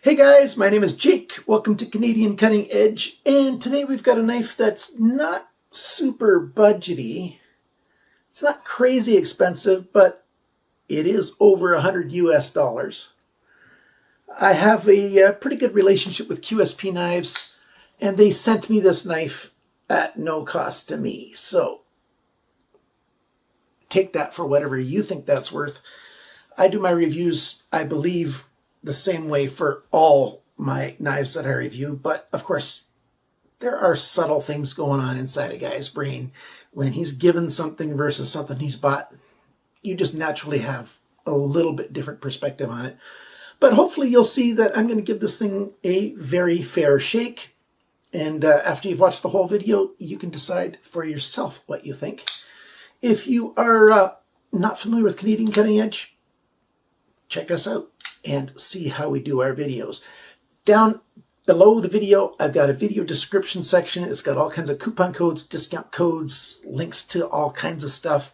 Hey guys, my name is Jake. Welcome to Canadian Cutting Edge, and today we've got a knife that's not super budgety. It's not crazy expensive, but it is over $100 US. I have a pretty good relationship with QSP Knives, and they sent me this knife at no cost to me. So take that for whatever you think that's worth. I do my reviews, I believe, the same way for all my knives that I review, but of course there are subtle things going on inside a guy's brain when he's given something versus something he's bought. You just naturally have a little bit different perspective on it, but hopefully you'll see that I'm going to give this thing a very fair shake, and after you've watched the whole video you can decide for yourself what you think. If you are not familiar with Canadian Cutting Edge, check us out and see how we do our videos. Down below the video, I've got a video description section. It's got all kinds of coupon codes, discount codes, links to all kinds of stuff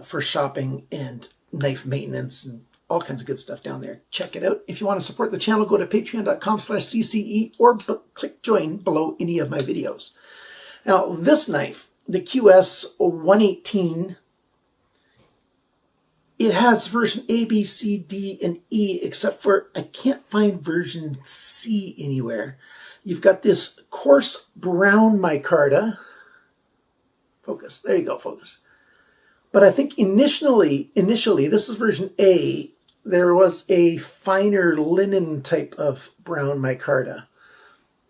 for shopping and knife maintenance and all kinds of good stuff down there. Check it out. If you want to support the channel, go to patreon.com/CCE or click join below any of my videos. Now, this knife, the QS 118, it has version A, B, C, D, and E, except for I can't find version C anywhere. You've got this coarse brown micarta. Focus. There you go, focus. But I think initially, this is version A, there was a finer linen type of brown micarta.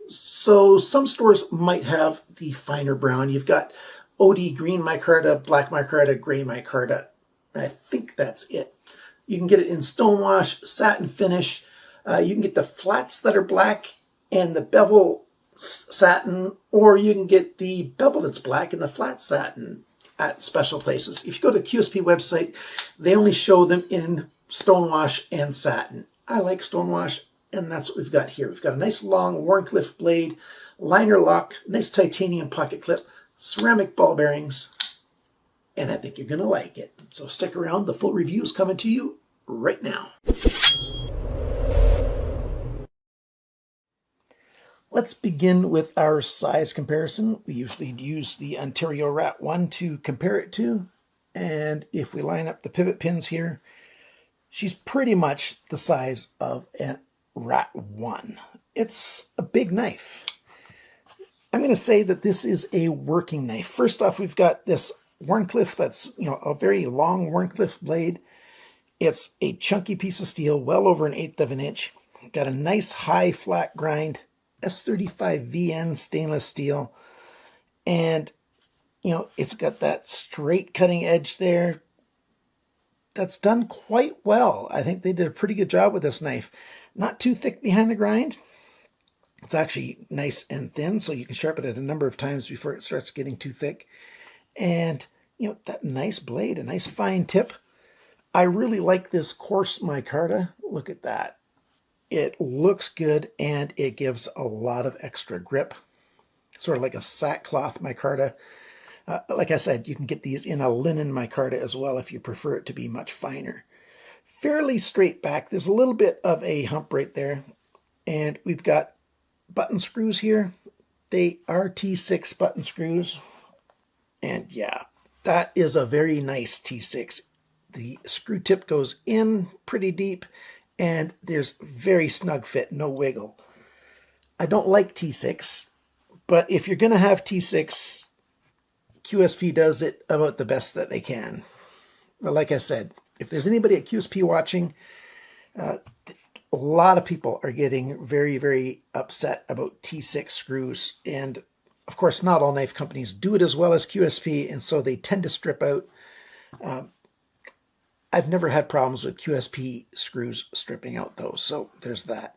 So some stores might have the finer brown. You've got OD green micarta, black micarta, gray micarta. I think that's it. You can get it in stonewash, satin finish. You can get the flats that are black and the bevel satin, or you can get the bevel that's black and the flat satin at special places. If you go to the QSP website, they only show them in stonewash and satin. I like stonewash, and that's what we've got here. We've got a nice long Wharncliffe blade, liner lock, nice titanium pocket clip, ceramic ball bearings, and I think you're going to like it. So stick around. The full review is coming to you right now. Let's begin with our size comparison. We usually use the Ontario Rat 1 to compare it to. And if we line up the pivot pins here, she's pretty much the size of a Rat 1. It's a big knife. I'm going to say that this is a working knife. First off, we've got this Wharncliffe that's, a very long Wharncliffe blade. It's a chunky piece of steel, well over 1/8 of an inch. Got a nice high flat grind, S35 VN stainless steel. And, it's got that straight cutting edge there. That's done quite well. I think they did a pretty good job with this knife. Not too thick behind the grind. It's actually nice and thin, so you can sharpen it a number of times before it starts getting too thick. And, that nice blade, a nice fine tip. I really like this coarse micarta. Look at that. It looks good, and it gives a lot of extra grip. Sort of like a sackcloth micarta. Like I said, you can get these in a linen micarta as well if you prefer it to be much finer. Fairly straight back. There's a little bit of a hump right there. And we've got button screws here. They are T6 button screws. And yeah, that is a very nice T6. The screw tip goes in pretty deep, and there's very snug fit, no wiggle. I don't like T6, but if you're going to have T6, QSP does it about the best that they can. But like I said, if there's anybody at QSP watching, a lot of people are getting very, very upset about T6 screws. And of course, not all knife companies do it as well as QSP, and so they tend to strip out. I've never had problems with QSP screws stripping out, though, so there's that.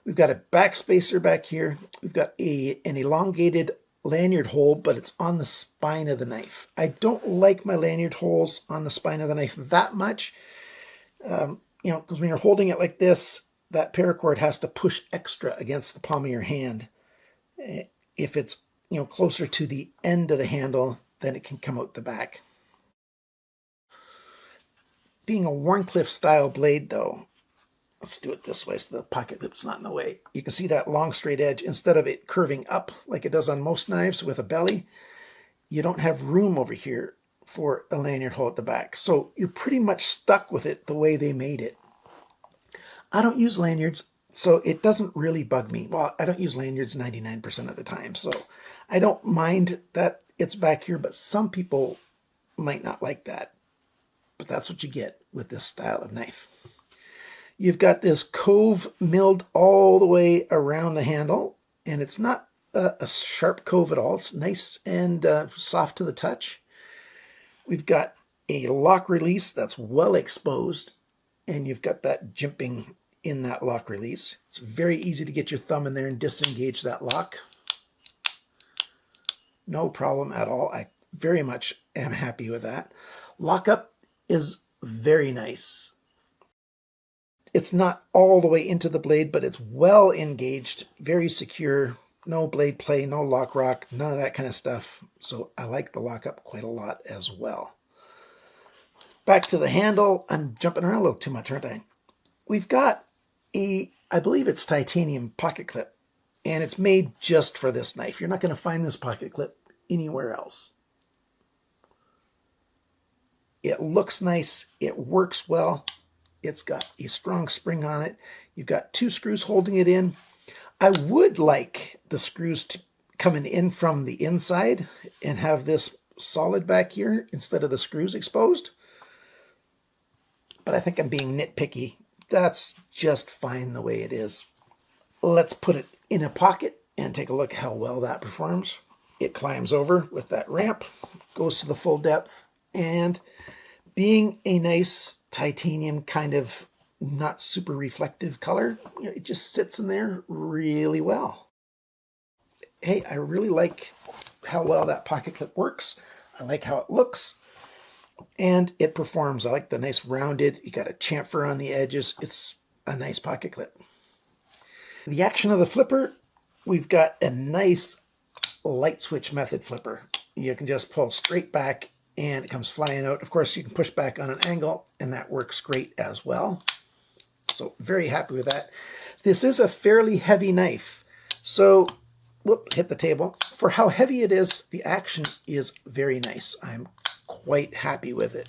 We've got a back spacer back here. We've got an elongated lanyard hole, but it's on the spine of the knife. I don't like my lanyard holes on the spine of the knife that much, because when you're holding it like this, that paracord has to push extra against the palm of your hand. If it's closer to the end of the handle, then it can come out the back. Being a Wharncliffe style blade, though, let's do it this way so the pocket clip's not in the way. You can see that long straight edge. Instead of it curving up like it does on most knives with a belly, you don't have room over here for a lanyard hole at the back. So you're pretty much stuck with it the way they made it. I don't use lanyards, so it doesn't really bug me. Well, I don't use lanyards 99% of the time, so I don't mind that it's back here, but some people might not like that. But that's what you get with this style of knife. You've got this cove milled all the way around the handle, and it's not a sharp cove at all. It's nice and soft to the touch. We've got a lock release that's well exposed, and you've got that jimping in that lock release. It's very easy to get your thumb in there and disengage that lock. No problem at all. I very much am happy with that. Lockup is very nice. It's not all the way into the blade, but it's well engaged, very secure, no blade play, no lock rock, none of that kind of stuff. So I like the lockup quite a lot as well. Back to the handle. I'm jumping around a little too much, aren't I? We've got I believe it's titanium pocket clip, and it's made just for this knife. You're not going to find this pocket clip anywhere else. It looks nice. It works well. It's got a strong spring on it. You've got 2 screws holding it in. I would like the screws coming in from the inside and have this solid back here instead of the screws exposed. But I think I'm being nitpicky. That's just fine the way it is. Let's put it in a pocket and take a look how well that performs. It climbs over with that ramp, goes to the full depth, and being a nice titanium kind of not super reflective color, it just sits in there really well. Hey, I really like how well that pocket clip works. I like how it looks, and it performs. I like the nice rounded, you got a chamfer on the edges. It's a nice pocket clip. The action of the flipper, we've got a nice light switch method flipper. You can just pull straight back and it comes flying out. Of course, you can push back on an angle, and that works great as well. So very happy with that. This is a fairly heavy knife. So, whoop, hit the table. For how heavy it is, the action is very nice. I'm quite happy with it.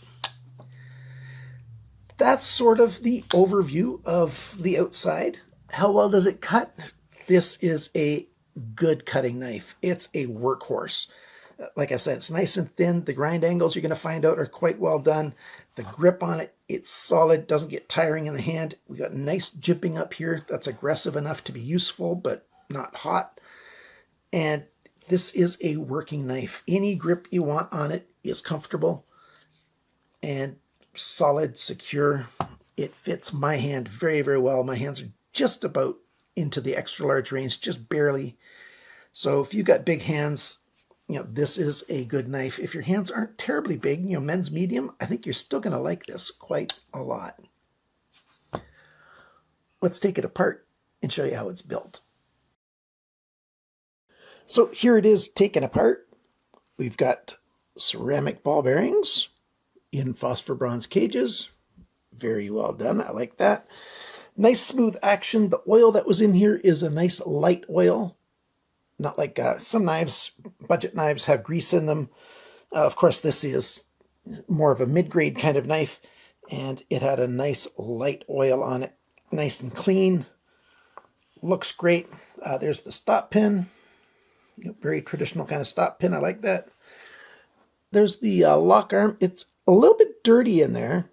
That's sort of the overview of the outside. How well does it cut? This is a good cutting knife. It's a workhorse. Like I said, it's nice and thin. The grind angles you're going to find out are quite well done. The grip on it, it's solid, doesn't get tiring in the hand. We got nice jimping up here. That's aggressive enough to be useful, but not hot. And this is a working knife. Any grip you want on it is comfortable and solid, secure. It fits my hand very, very well. My hands are just about into the extra large range, just barely. So if you've got big hands, this is a good knife. If your hands aren't terribly big, men's medium, I think you're still going to like this quite a lot. Let's take it apart and show you how it's built. So here it is taken apart. We've got ceramic ball bearings in phosphor bronze cages. Very well done. I like that. Nice smooth action. The oil that was in here is a nice light oil. Not like some knives, budget knives, have grease in them. Of course, this is more of a mid-grade kind of knife, and it had a nice light oil on it. Nice and clean. Looks great. There's the stop pin. Very traditional kind of stop pin. I like that. There's the lock arm. It's a little bit dirty in there,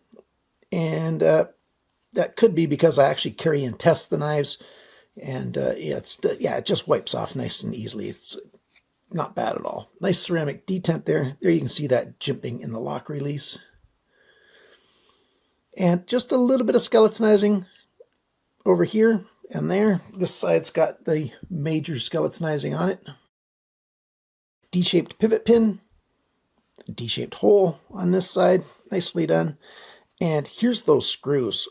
and that could be because I actually carry and test the knives. And it just wipes off nice and easily. It's not bad at all. Nice ceramic detent there. There you can see that jimping in the lock release. And just a little bit of skeletonizing over here and there. This side's got the major skeletonizing on it. D-shaped pivot pin. D-shaped hole on this side. Nicely done. And here's those screws.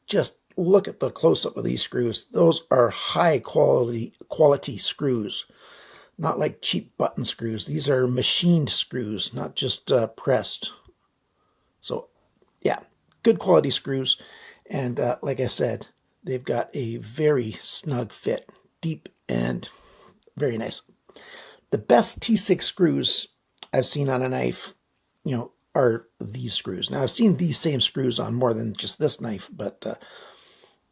Just look at the close-up of these screws. Those are high quality screws, not like cheap button screws. These are machined screws, not just pressed. So yeah, good quality screws. And like I said, They've got a very snug fit, deep and very nice. The best T6 screws I've seen on a knife, are these screws. Now, I've seen these same screws on more than just this knife, but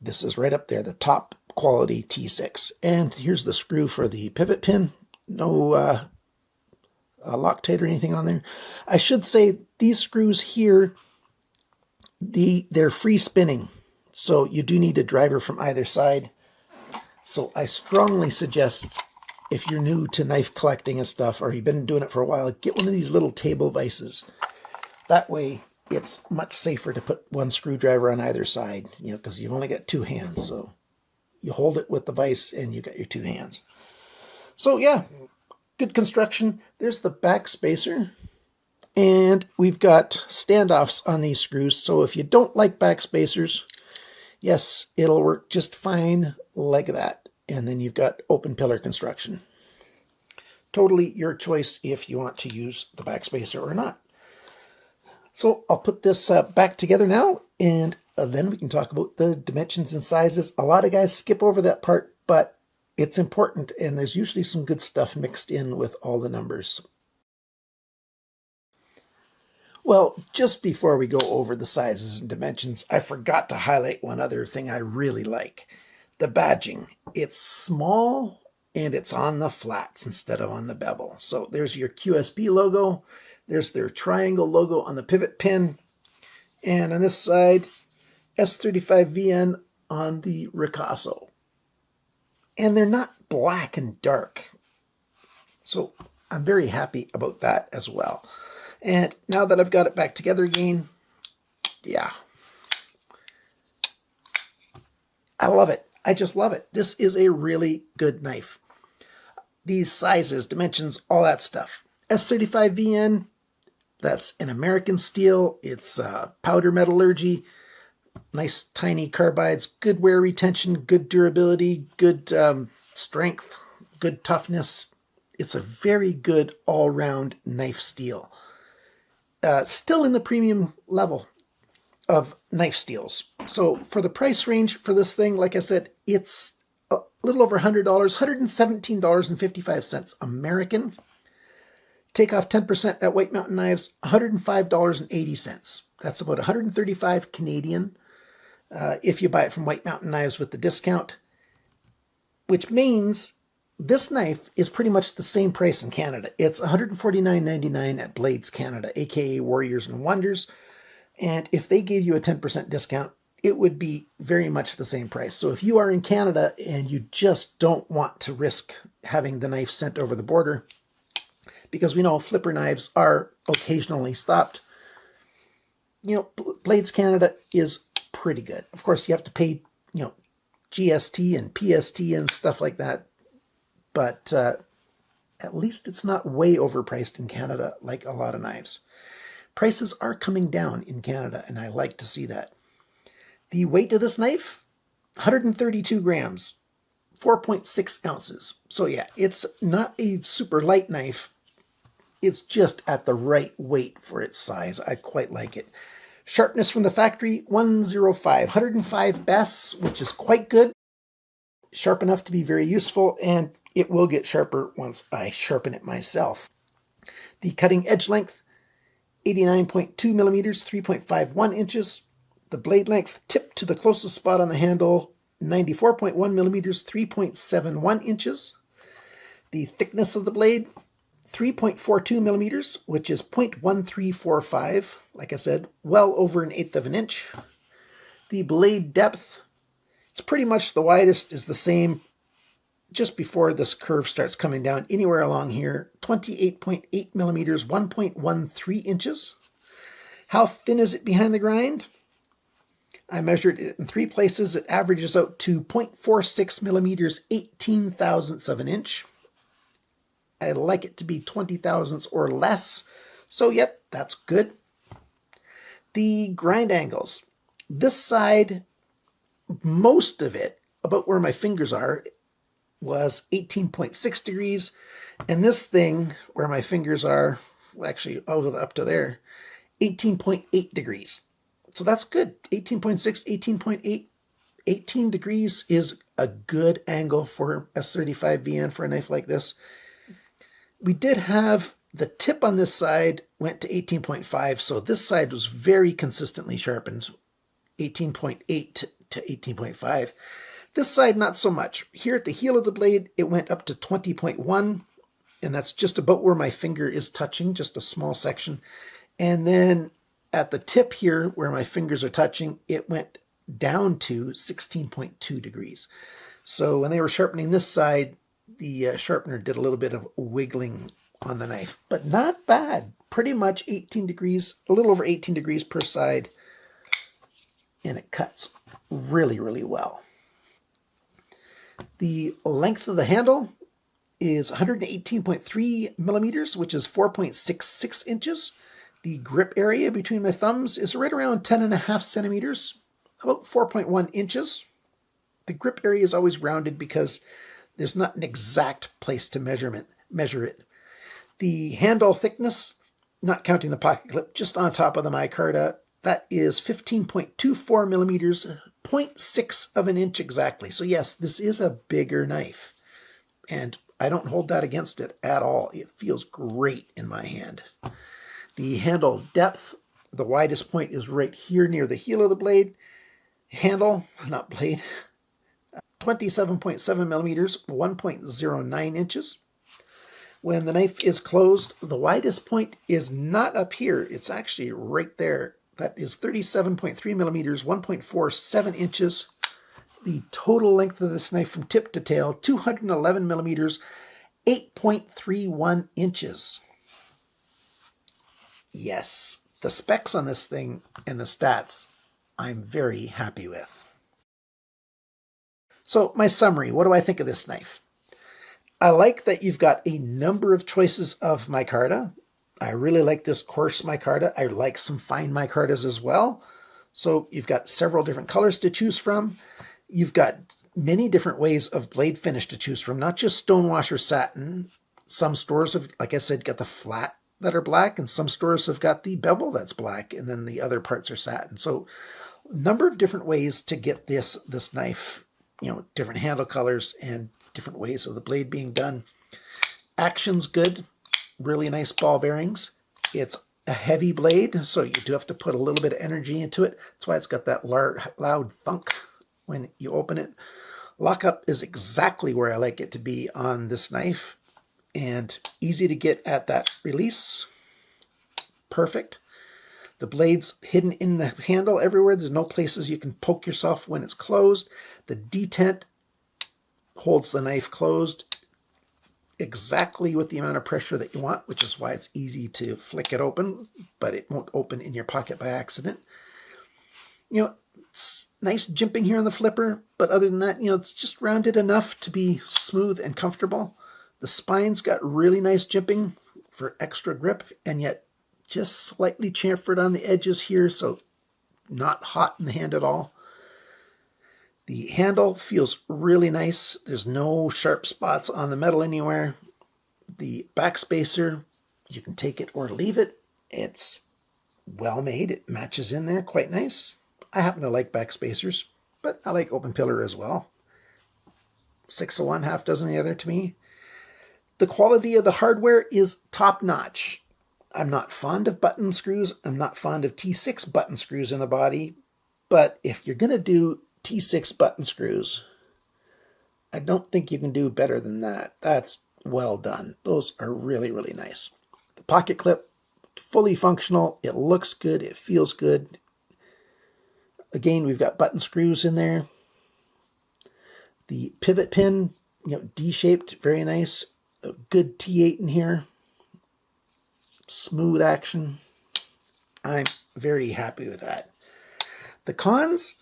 this is right up there, the top quality T6. And here's the screw for the pivot pin. No Loctite or anything on there. I should say these screws here, they're free spinning. So you do need a driver from either side. So I strongly suggest, if you're new to knife collecting and stuff, or you've been doing it for a while, get one of these little table vices. That way it's much safer to put one screwdriver on either side, because you've only got two hands. So you hold it with the vise and you got your two hands. So yeah, good construction. There's the back spacer. And we've got standoffs on these screws. So if you don't like back spacers, yes, it'll work just fine like that. And then you've got open pillar construction. Totally your choice if you want to use the back spacer or not. So I'll put this back together now, and then we can talk about the dimensions and sizes. A lot of guys skip over that part, but it's important, and there's usually some good stuff mixed in with all the numbers. Well, just before we go over the sizes and dimensions, I forgot to highlight one other thing I really like. The badging. It's small, and it's on the flats instead of on the bevel. So there's your QSP logo. There's their triangle logo on the pivot pin. And on this side, S35VN on the Ricasso. And they're not black and dark. So I'm very happy about that as well. And now that I've got it back together again, yeah. I love it. I just love it. This is a really good knife. These sizes, dimensions, all that stuff. S35VN, that's an American steel. It's powder metallurgy, nice tiny carbides, good wear retention, good durability, good strength, good toughness. It's a very good all-round knife steel. Still in the premium level of knife steels. So for the price range for this thing, like I said, it's a little over $100, $117.55 American. Take off 10% at White Mountain Knives, $105.80. That's about $135 Canadian if you buy it from White Mountain Knives with the discount, which means this knife is pretty much the same price in Canada. It's $149.99 at Blades Canada, aka Warriors and Wonders. And if they gave you a 10% discount, it would be very much the same price. So if you are in Canada and you just don't want to risk having the knife sent over the border, because we know flipper knives are occasionally stopped, Blades Canada is pretty good. Of course, you have to pay, GST and PST and stuff like that. But at least it's not way overpriced in Canada like a lot of knives. Prices are coming down in Canada, and I like to see that. The weight of this knife, 132 grams, 4.6 ounces. So yeah, it's not a super light knife. It's just at the right weight for its size. I quite like it. Sharpness from the factory, 105 BES, which is quite good. Sharp enough to be very useful, and it will get sharper once I sharpen it myself. The cutting edge length, 89.2 millimeters, 3.51 inches. The blade length, tip to the closest spot on the handle, 94.1 millimeters, 3.71 inches. The thickness of the blade, 3.42 millimeters, which is 0.1345. Like I said, well over 1/8 of an inch. The blade depth, it's pretty much the widest is the same just before this curve starts coming down, anywhere along here, 28.8 millimeters, 1.13 inches. How thin is it behind the grind? I measured it in 3 places. It averages out to 0.46 millimeters, 18 thousandths of an inch. I like it to be 20 thousandths or less. So yep, that's good. The grind angles. This side, most of it, about where my fingers are, was 18.6 degrees. And this thing, where my fingers are, actually up to there, 18.8 degrees. So that's good. 18.6, 18.8, 18 degrees is a good angle for S35VN for a knife like this. We did have the tip on this side went to 18.5, so this side was very consistently sharpened, 18.8 to 18.5. This side, not so much. Here at the heel of the blade, it went up to 20.1, and that's just about where my finger is touching, just a small section. And then at the tip here, where my fingers are touching, it went down to 16.2 degrees. So when they were sharpening this side, the sharpener did a little bit of wiggling on the knife, but not bad. Pretty much 18 degrees, a little over 18 degrees per side, and it cuts really, really well. The length of the handle is 118.3 millimeters, which is 4.66 inches. The grip area between my thumbs is right around 10.5 centimeters, about 4.1 inches. The grip area is always rounded because there's not an exact place to measure it. The handle thickness, not counting the pocket clip, just on top of the micarta, that is 15.24 millimeters, 0.6 of an inch exactly. So yes, this is a bigger knife, and I don't hold that against it at all. It feels great in my hand. The handle depth, the widest point is right here near the heel of the blade. Handle, not blade, 27.7 millimeters, 1.09 inches. When the knife is closed, the widest point is not up here. It's actually right there. That is 37.3 millimeters, 1.47 inches. The total length of this knife from tip to tail, 211 millimeters, 8.31 inches. Yes, the specs on this thing and the stats, I'm very happy with. So my summary, what do I think of this knife? I like that you've got a number of choices of micarta. I really like this coarse micarta. I like some fine micartas as well. So you've got several different colors to choose from. You've got many different ways of blade finish to choose from, not just stonewash or satin. Some stores have, like I said, got the flat that are black, and some stores have got the bevel that's black, and then the other parts are satin. So a number of different ways to get this knife, different handle colors and different ways of the blade being done. Action's good, really nice ball bearings. It's a heavy blade, so you do have to put a little bit of energy into it. That's why it's got that loud thunk when you open it. Lockup is exactly where I like it to be on this knife, and easy to get at that release. Perfect. The blade's hidden in the handle everywhere. There's no places you can poke yourself when it's closed. The detent holds the knife closed exactly with the amount of pressure that you want, which is why it's easy to flick it open, but it won't open in your pocket by accident. It's nice jimping here on the flipper, but other than that, it's just rounded enough to be smooth and comfortable. The spine's got really nice jimping for extra grip, and yet just slightly chamfered on the edges here, so not hot in the hand at all. The handle feels really nice. There's no sharp spots on the metal anywhere. The backspacer, you can take it or leave it. It's well made. It matches in there quite nice. I happen to like backspacers, but I like open pillar as well. 6 of one, half dozen of the other to me. The quality of the hardware is top-notch. I'm not fond of button screws. I'm not fond of T6 button screws in the body, but if you're going to do T6 button screws, I don't think you can do better than that. That's well done. Those are really, really nice. The pocket clip, fully functional. It looks good. It feels good. Again, we've got button screws in there. The pivot pin, D-shaped, very nice. A good T8 in here. Smooth action. I'm very happy with that. The cons,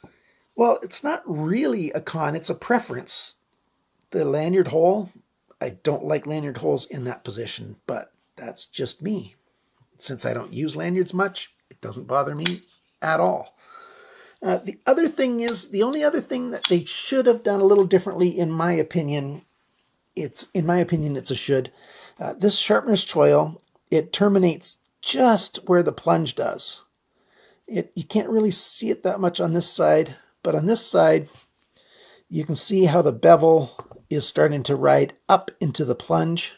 well, it's not really a con, it's a preference. The lanyard hole, I don't like lanyard holes in that position, but that's just me. Since I don't use lanyards much, it doesn't bother me at all. The other thing is, the only other thing that they should have done a little differently, in my opinion, it's a should. This sharpener's choil, it terminates just where the plunge does. You can't really see it that much on this side, but on this side, You can see how the bevel is starting to ride up into the plunge.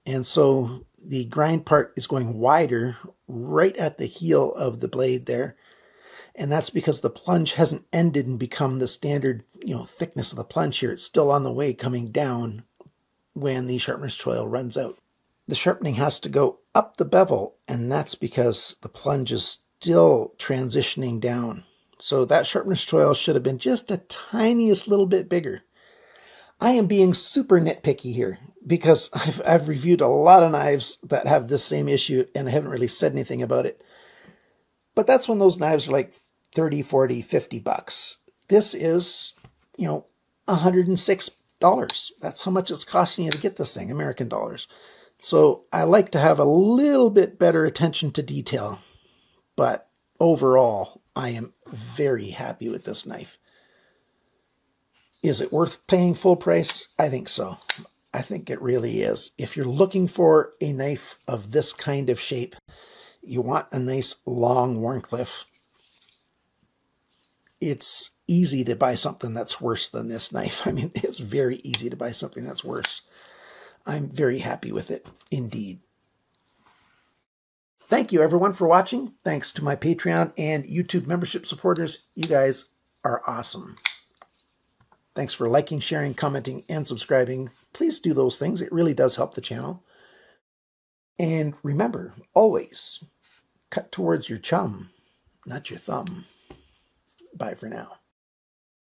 And so the grind part is going wider right at the heel of the blade there. And that's because the plunge hasn't ended and become the standard, thickness of the plunge here. It's still on the way coming down when the sharpener's choil runs out. The sharpening has to go up the bevel, and that's because the plunge is still transitioning down. So that sharpener's choil should have been just a tiniest little bit bigger. I am being super nitpicky here because I've reviewed a lot of knives that have this same issue and I haven't really said anything about it. But that's when those knives are like 30, 40, 50 bucks. This is, $106. That's how much it's costing you to get this thing, American dollars. So I like to have a little bit better attention to detail. But overall, I am very happy with this knife. Is it worth paying full price? I think so. I think it really is. If you're looking for a knife of this kind of shape, you want a nice long Wharncliffe, it's easy to buy something that's worse than this knife. I mean, it's very easy to buy something that's worse. I'm very happy with it, indeed. Thank you, everyone, for watching. Thanks to my Patreon and YouTube membership supporters. You guys are awesome. Thanks for liking, sharing, commenting, and subscribing. Please do those things. It really does help the channel. And remember, always cut towards your chum, not your thumb. Bye for now.